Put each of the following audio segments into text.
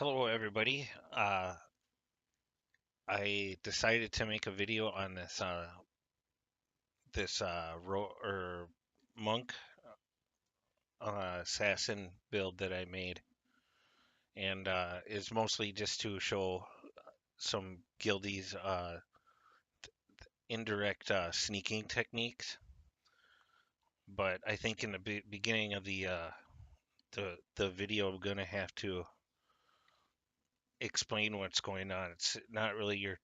Hello, everybody. I decided to make a video on this monk assassin build that I made, and is mostly just to show some guildies indirect sneaking techniques. But I think in the beginning of the video, I'm gonna have to explain what's going on. It's not really your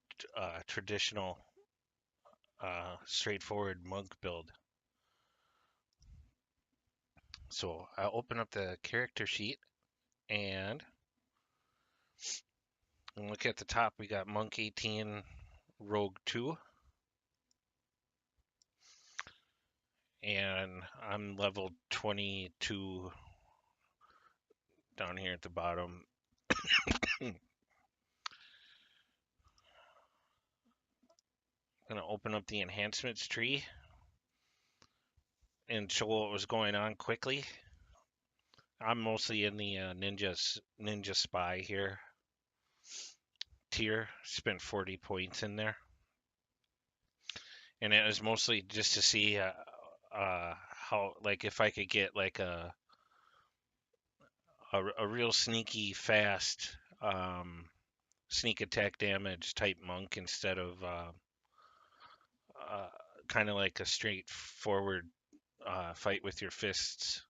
traditional straightforward monk build. So I'll open up the character sheet and look at the top. We got Monk 18, Rogue 2, and I'm level 22 down here at the bottom. I'm gonna open up the enhancements tree and show what was going on quickly. I'm mostly in the ninja spy here tier. Spent 40 points in there, and it was mostly just to see how, like, if I could get like a real sneaky, fast sneak attack damage type monk instead of uh, kind of like a straightforward fight with your fists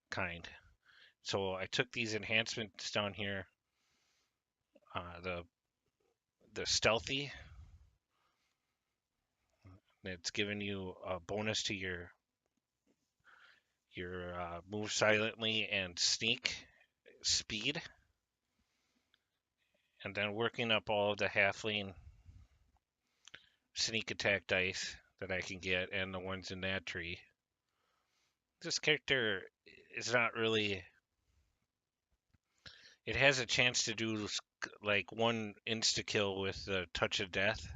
kind. So I took these enhancements down here. The stealthy, it's giving you a bonus to your move silently and sneak speed, and then working up all of the halfling sneak attack dice that I can get and the ones in that tree. This character is not really. It has a chance to do like one insta kill with the touch of death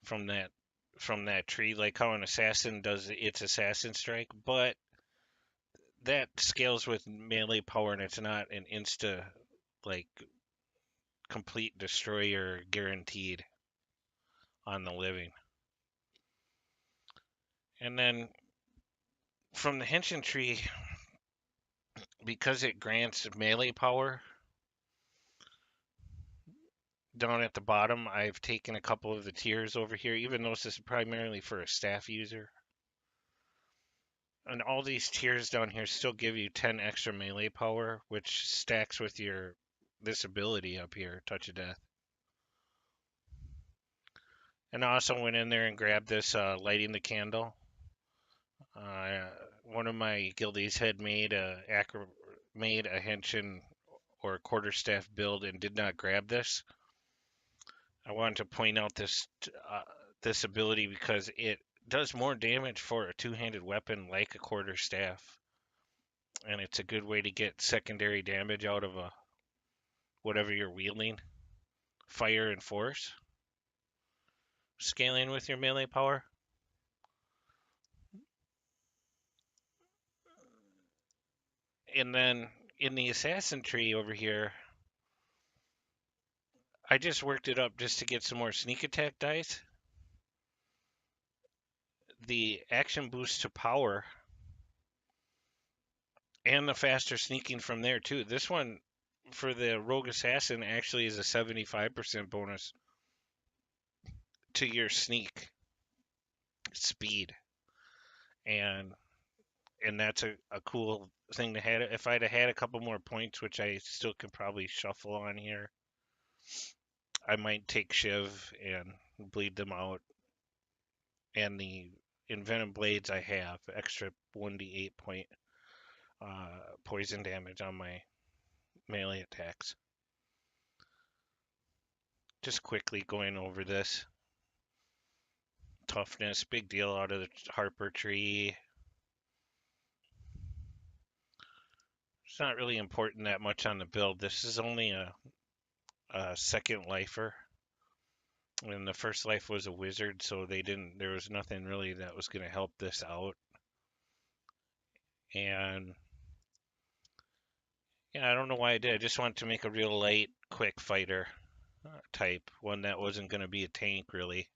from that tree, like how an assassin does its assassin strike, but that scales with melee power and it's not an insta like complete destroyer guaranteed on the living. And then from the henshin tree, because it grants melee power down at the bottom, I've taken a couple of the tiers over here, even though this is primarily for a staff user. And all these tiers down here still give you 10 extra melee power, which stacks with this ability up here, Touch of Death. And I also went in there and grabbed this lighting the candle. One of my guildies had made a henshin or quarterstaff build and did not grab this. I wanted to point out this ability because it does more damage for a two-handed weapon like a quarterstaff, and it's a good way to get secondary damage out of whatever you're wielding. Fire and force, scaling with your melee power. And then in the assassin tree over here, I just worked it up just to get some more sneak attack dice. The action boost to power and the faster sneaking from there too. This one for the rogue assassin actually is a 75% bonus to your sneak speed, and that's a cool thing to have. If I'd have had a couple more points, which I still could probably shuffle on here, I might take Shiv and bleed them out, and the Envenom Blades I have extra 1d8 point poison damage on my melee attacks. Just quickly going over this. Toughness, big deal out of the Harper tree. It's not really important that much on the build. This is only a second lifer. And the first life was a wizard, so there was nothing really that was going to help this out. And Yeah, I don't know why I did. I just wanted to make a real light, quick fighter type, one that wasn't going to be a tank really.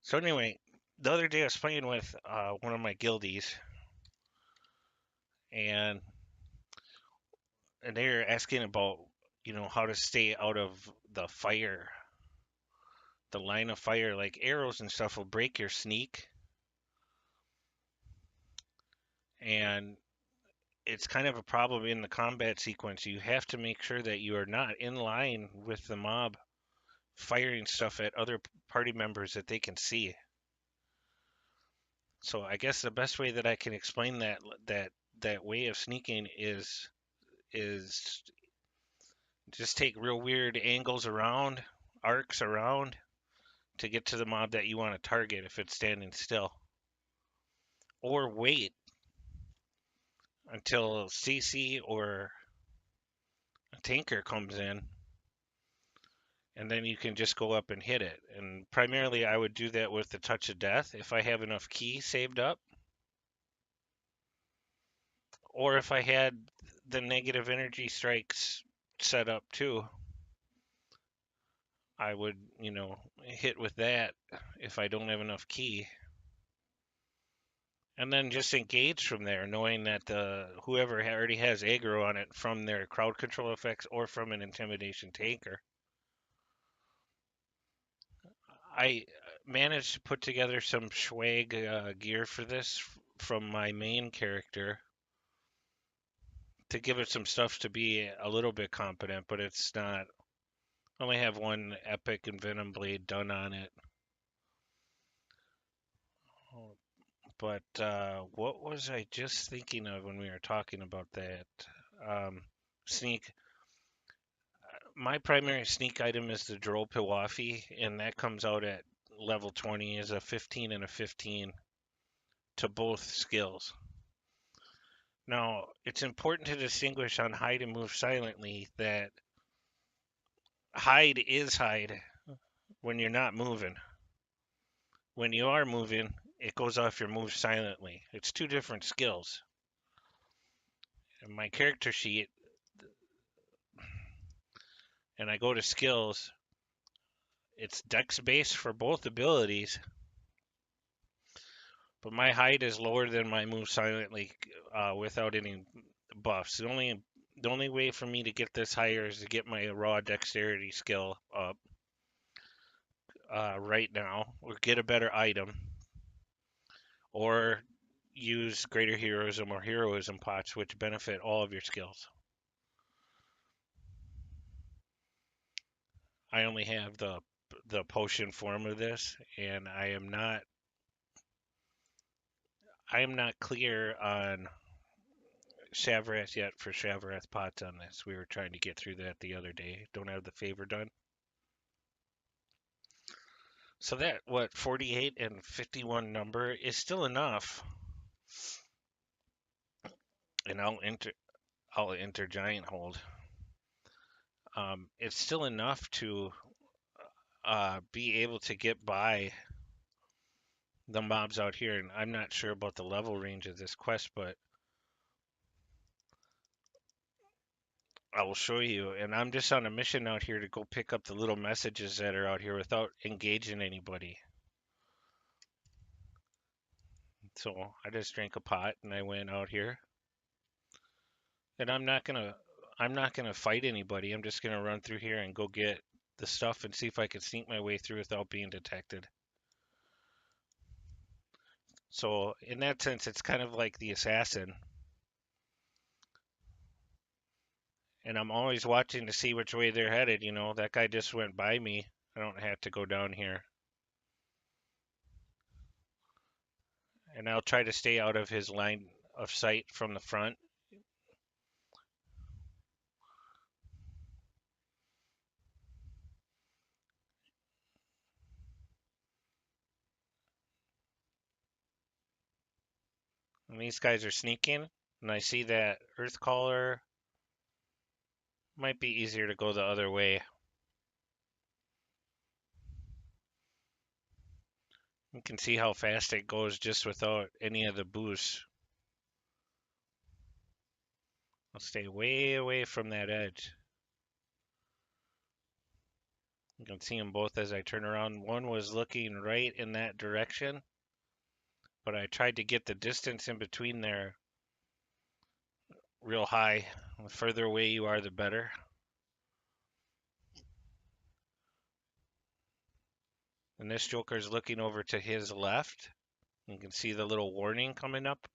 So anyway, the other day I was playing with one of my guildies, and they were asking about, how to stay out of the fire, the line of fire. Like arrows and stuff will break your sneak, and it's kind of a problem in the combat sequence. You have to make sure that you are not in line with the mob firing stuff at other party members that they can see. So I guess the best way that I can explain that way of sneaking is just take real weird angles around, arcs around to get to the mob that you want to target if it's standing still. Or wait until CC or a tanker comes in, and then you can just go up and hit it. And primarily I would do that with the touch of death if I have enough ki saved up, or if I had the negative energy strikes set up too. I would, hit with that if I don't have enough ki. And then just engage from there, knowing that whoever already has aggro on it from their crowd control effects or from an intimidation tanker. I managed to put together some swag gear for this from my main character to give it some stuff to be a little bit competent, but it's not. I only have one epic and venom blade done on it. But what was I just thinking of when we were talking about that? Sneak. My primary sneak item is the Droll Piwafi, and that comes out at level 20 as a 15 and a 15 to both skills. Now, it's important to distinguish on hide and move silently that hide is hide when you're not moving. When you are moving, it goes off your move silently. It's two different skills. In my character sheet, and I go to skills, it's dex based for both abilities, but my hide is lower than my move silently without any buffs. The only way for me to get this higher is to get my raw dexterity skill up right now, or get a better item, or use greater heroism or heroism pots, which benefit all of your skills. I only have the potion form of this, and I am not clear on Shavrath yet for Shavrath pots on this. We were trying to get through that the other day. Don't have the favor done. So that, what, 48 and 51 number is still enough. And I'll enter giant hold. It's still enough to be able to get by the mobs out here. And I'm not sure about the level range of this quest, but I will show you. And I'm just on a mission out here to go pick up the little messages that are out here without engaging anybody. So I just drank a pot and I went out here. And I'm not gonna fight anybody. I'm just gonna run through here and go get the stuff and see if I can sneak my way through without being detected. So in that sense, it's kind of like the assassin. And I'm always watching to see which way they're headed. That guy just went by me. I don't have to go down here. And I'll try to stay out of his line of sight from the front. And these guys are sneaking. And I see that Earthcaller might be easier to go the other way. You can see how fast it goes just without any of the boosts. I'll stay way away from that edge. You can see them both as I turn around. One was looking right in that direction, but I tried to get the distance in between there real high. The further away you are, the better. And this joker's looking over to his left. You can see the little warning coming up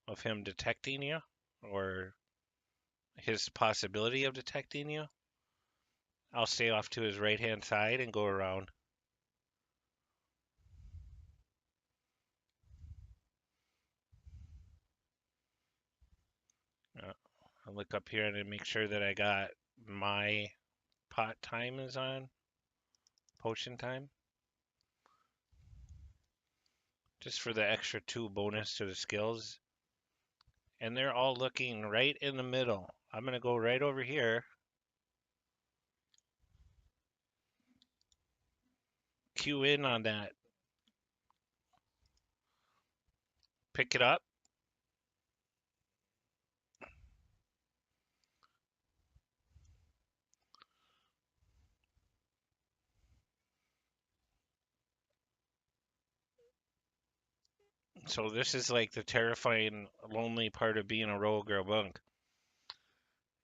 of him detecting you, or his possibility of detecting you. I'll stay off to his right-hand side and go around. I'll look up here and make sure that I got my pot time is on, potion time. Just for the extra 2 bonus to the skills. And they're all looking right in the middle. I'm going to go right over here. Cue in on that. Pick it up. So this is like the terrifying, lonely part of being a rogue or a monk.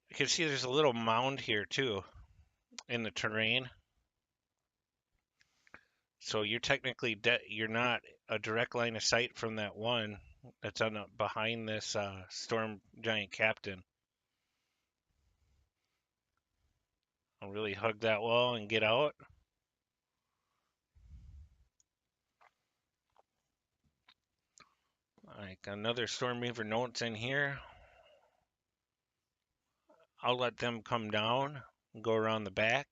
You can see there's a little mound here too in the terrain. So you're technically you're not a direct line of sight from that one that's on behind this storm giant captain. I'll really hug that wall and get out. Like another Stormweaver notes in here. I'll let them come down and go around the back.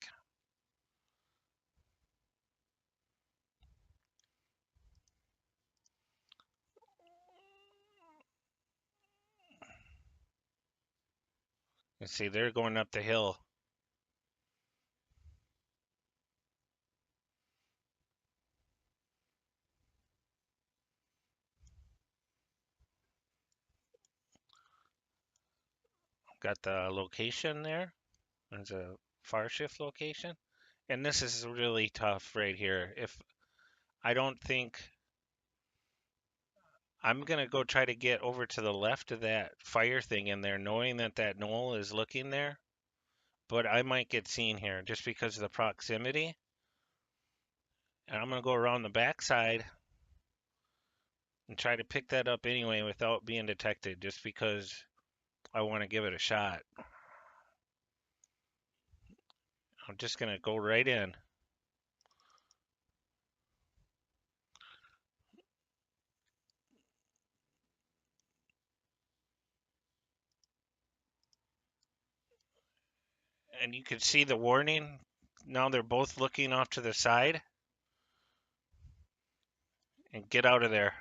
You see, they're going up the hill. Got the location there. There's a far shift location. And this is really tough right here. If I don't think I'm gonna go try to get over to the left of that fire thing in there, knowing that that knoll is looking there. But I might get seen here just because of the proximity. And I'm gonna go around the backside and try to pick that up anyway without being detected, just because I want to give it a shot. I'm just gonna go right in. And you can see the warning. Now they're both looking off to the side. And get out of there.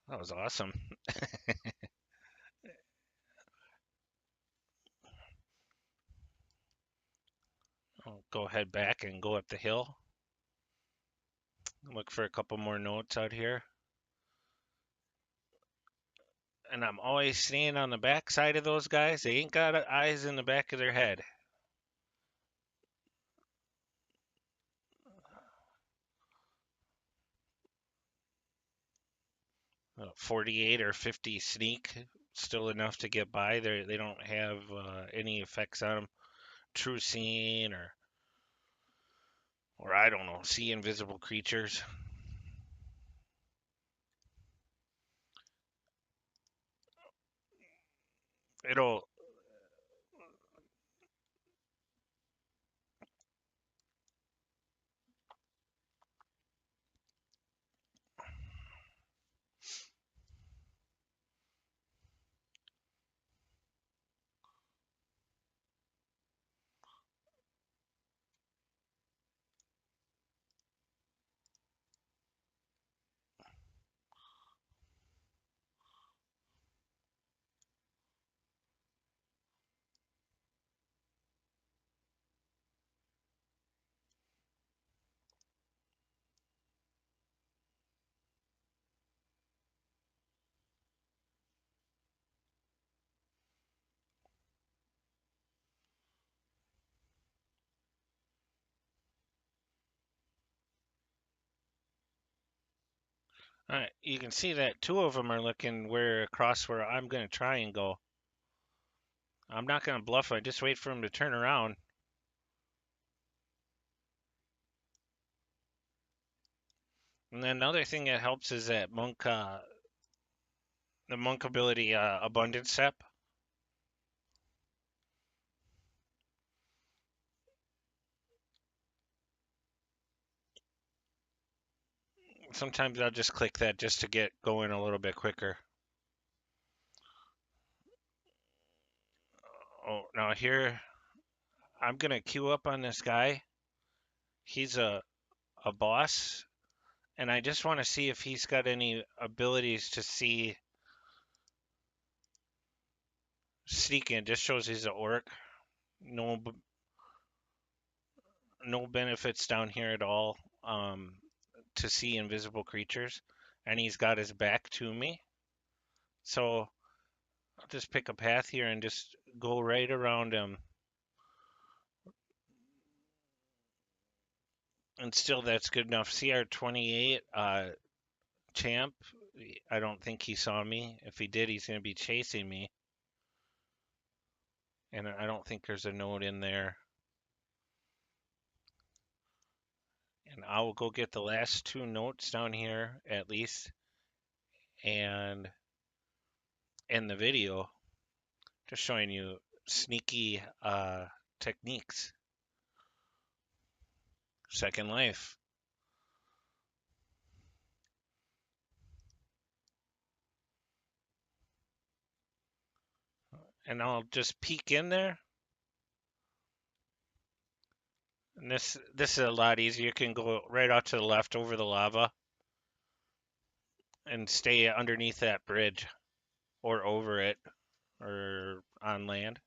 That was awesome. I'll go head back and go up the hill. Look for a couple more notes out here. And I'm always staying on the back side of those guys. They ain't got eyes in the back of their head. Uh, 48 or 50 sneak, still enough to get by. They don't have any effects on them. True seeing or I don't know, see invisible creatures. It'll You can see that two of them are looking where across where I'm going to try and go. I'm not going to bluff. I just wait for him to turn around. And then another thing that helps is that the monk ability abundance step. Sometimes I'll just click that just to get going a little bit quicker. Oh, now here I'm gonna queue up on this guy. He's a boss, and I just want to see if he's got any abilities to see sneaking. It just shows he's an orc. No, no benefits down here at all to see invisible creatures, and he's got his back to me. So I'll just pick a path here and just go right around him. And still, that's good enough. CR28 champ. I don't think he saw me. If he did, he's going to be chasing me. And I don't think there's a note in there. And I will go get the last two notes down here at least and end the video, just showing you sneaky techniques. Second Life. And I'll just peek in there. And this is a lot easier. You can go right out to the left over the lava and stay underneath that bridge or over it or on land.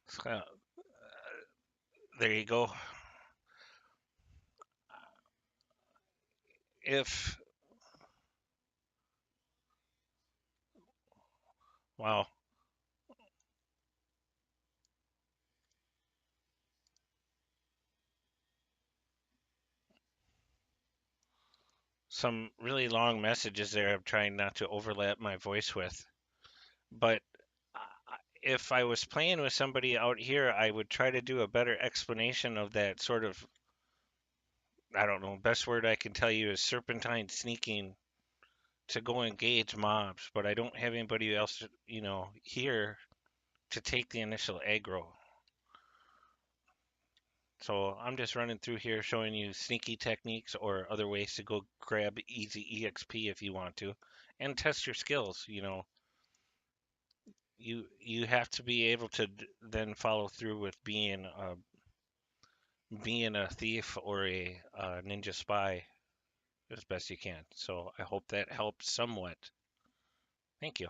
So, there you go. If wow, some really long messages there. I'm trying not to overlap my voice with. But if I was playing with somebody out here, I would try to do a better explanation of that sort of, I don't know, best word I can tell you is serpentine sneaking to go engage mobs, but I don't have anybody else, here to take the initial aggro. So I'm just running through here showing you sneaky techniques or other ways to go grab easy EXP if you want to and test your skills, you have to be able to then follow through with being a thief or a ninja spy as best you can. So I hope that helps somewhat. Thank you.